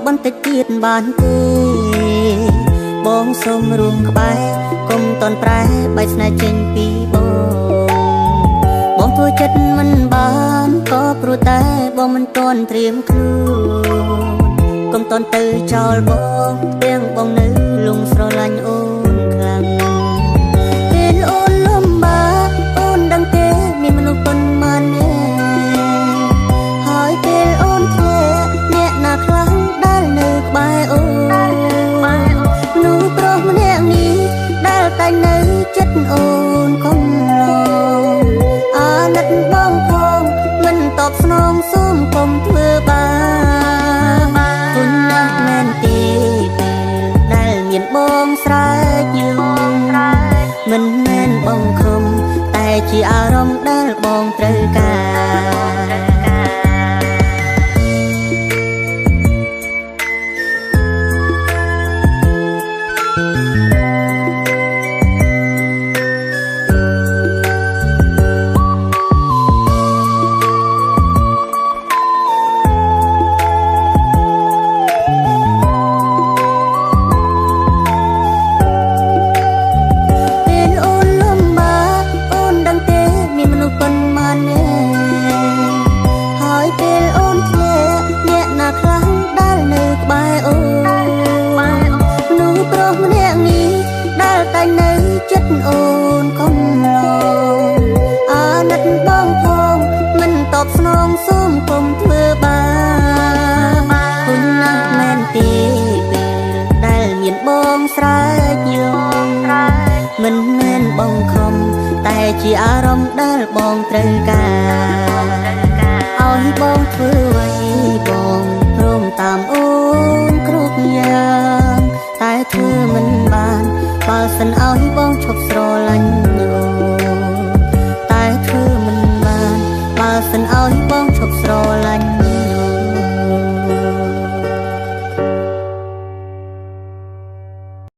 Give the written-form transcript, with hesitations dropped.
បន្តិចទៀតបានទេបងសូមរួមក្បែរកុំតន់ប្រែបែកស្នេហ៍ចេញពីបងធ្វើចិត្តមិនបានក៏ព្រោះតែបងមិនទាន់ត្រៀមខ្លួនកុំតន់ទៅចោលបងទាំងបងនៅលងស្រឡាញ់អូនខ្លាំងពេលអូនលំបាកអូនដឹងទេមានមនុស្សប៉ុន្មានហើយពេលអូនធ្លាក់អ្នកណាខ្លាំងដែលនៅក្បែរអូនមនុស្សប្រុសម្នាក់នេះដែលតែនៅចិត្តអូនកុំឡងអាណិតបងផងមិនតបស្នងសូមកុំធ្វើបាបគុណណាស់មែនទេដែលមានបងស្រែកយំមិនមែនបងខំតែជាអារម្មណ៍ដែលបងត្រូវការចិត្តអូនកុំឡងអាណិតបងផងមិនតបស្នងសូមកុំធ្វើបាបគុណណាស់មែនទេពេលដែលមានបងស្រែកយំមិនមែនបងខំតែជាអារម្មណ៍ដែលបងត្រូវការឲ្យបងធ្វើអ្វីបងព្រមតាមអូនគ្រប់យ៉ាងតែធ្វើមិនបានបើសិនឲ្យបងឈប់ស្រឡាញ់អូនតែធ្វើមិនបានបើសិនឲ្យបងឈប់ស្រឡាញ់